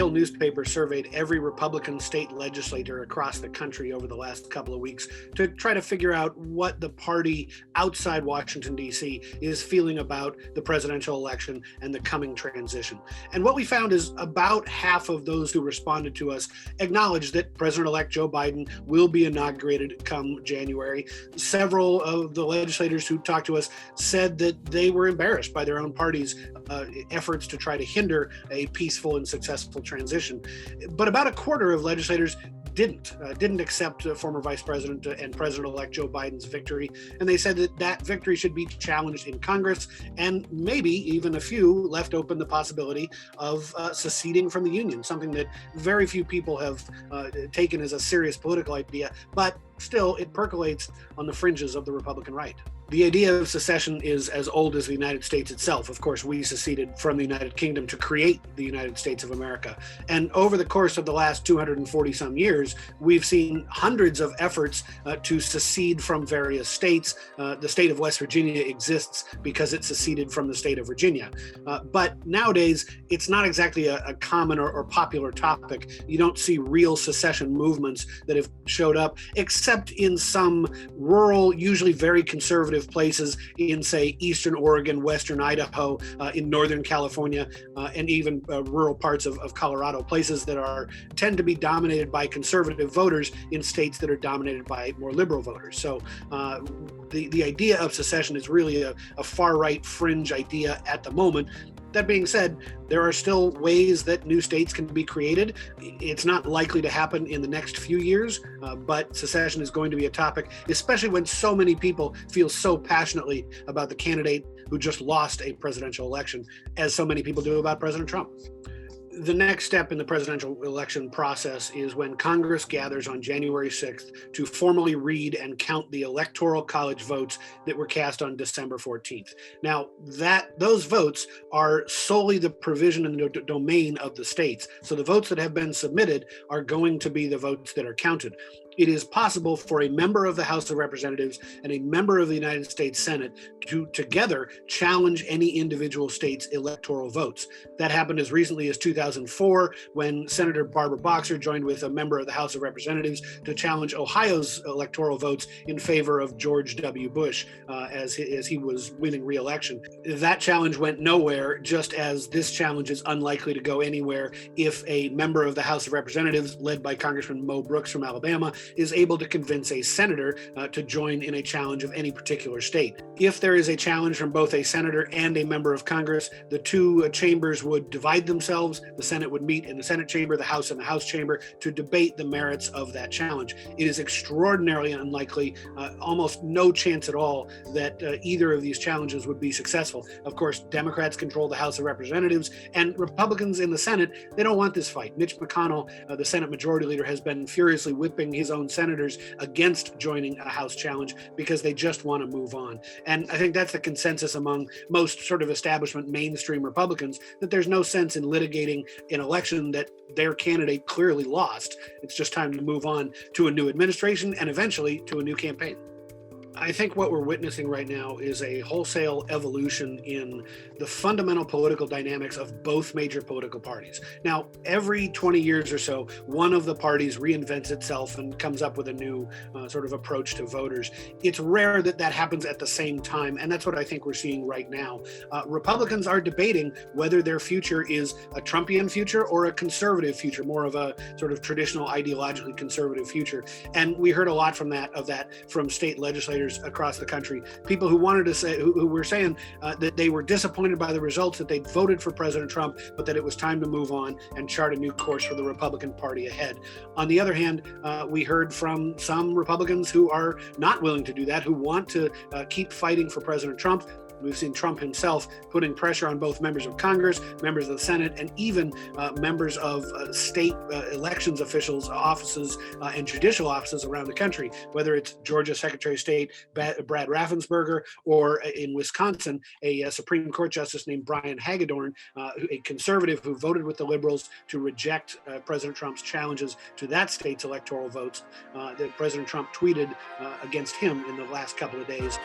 Hill newspaper surveyed every Republican state legislator across the country over the last couple of weeks to try to figure out what the party outside Washington, D.C. is feeling about the presidential election and the coming transition. And what we found is about half of those who responded to us acknowledged that President-elect Joe Biden will be inaugurated come January. Several of the legislators who talked to us said that they were embarrassed by their own party's efforts to try to hinder a peaceful and successful transition. But about a quarter of legislators didn't accept former Vice President and President-elect Joe Biden's victory, and they said that that victory should be challenged in Congress, and maybe even a few left open the possibility of seceding from the Union, something that very few people have taken as a serious political idea, but still it percolates on the fringes of the Republican right. The idea of secession is as old as the United States itself. Of course, we seceded from the United Kingdom to create the United States of America. And over the course of the last 240 some years, we've seen hundreds of efforts to secede from various states. The state of West Virginia exists because it seceded from the state of Virginia. But nowadays, it's not exactly a common or popular topic. You don't see real secession movements that have showed up, except in some rural, usually very conservative places in, say, Eastern Oregon, Western Idaho, in Northern California, and even rural parts of Colorado, places that tend to be dominated by conservative voters in states that are dominated by more liberal voters. So the idea of secession is really a far-right fringe idea at the moment. That being said, there are still ways that new states can be created. It's not likely to happen in the next few years, but secession is going to be a topic, especially when so many people feel so passionately about the candidate who just lost a presidential election, as so many people do about President Trump. The next step in the presidential election process is when Congress gathers on January 6th to formally read and count the Electoral College votes that were cast on December 14th. Now, those votes are solely the provision in the domain of the states. So the votes that have been submitted are going to be the votes that are counted. It is possible for a member of the House of Representatives and a member of the United States Senate to together challenge any individual state's electoral votes. That happened as recently as 2004, when Senator Barbara Boxer joined with a member of the House of Representatives to challenge Ohio's electoral votes in favor of George W. Bush as he was winning re-election. That challenge went nowhere, just as this challenge is unlikely to go anywhere if a member of the House of Representatives, led by Congressman Mo Brooks from Alabama, is able to convince a senator to join in a challenge of any particular state. If there is a challenge from both a senator and a member of Congress, the two chambers would divide themselves. The Senate would meet in the Senate chamber, the House in the House chamber, to debate the merits of that challenge. It is extraordinarily unlikely, almost no chance at all, that either of these challenges would be successful. Of course, Democrats control the House of Representatives, and Republicans in the Senate, they don't want this fight. Mitch McConnell, the Senate Majority Leader, has been furiously whipping his own senators against joining a House challenge because they just want to move on. And I think that's the consensus among most sort of establishment mainstream Republicans, that there's no sense in litigating an election that their candidate clearly lost. It's just time to move on to a new administration and eventually to a new campaign. I think what we're witnessing right now is a wholesale evolution in the fundamental political dynamics of both major political parties. Now, every 20 years or so, one of the parties reinvents itself and comes up with a new sort of approach to voters. It's rare that that happens at the same time, and that's what I think we're seeing right now. Republicans are debating whether their future is a Trumpian future or a conservative future, more of a sort of traditional ideologically conservative future. And we heard a lot from that from state legislators across the country, people who wanted to say, who were saying that they were disappointed by the results, that they'd voted for President Trump, but that it was time to move on and chart a new course for the Republican Party ahead. On the other hand, we heard from some Republicans who are not willing to do that, who want to keep fighting for President Trump. We've seen Trump himself putting pressure on both members of Congress, members of the Senate, and even members of state elections officials' offices and judicial offices around the country, whether it's Georgia Secretary of State Brad Raffensperger, or in Wisconsin, a Supreme Court Justice named Brian Hagedorn, a conservative who voted with the liberals to reject President Trump's challenges to that state's electoral votes that President Trump tweeted against him in the last couple of days.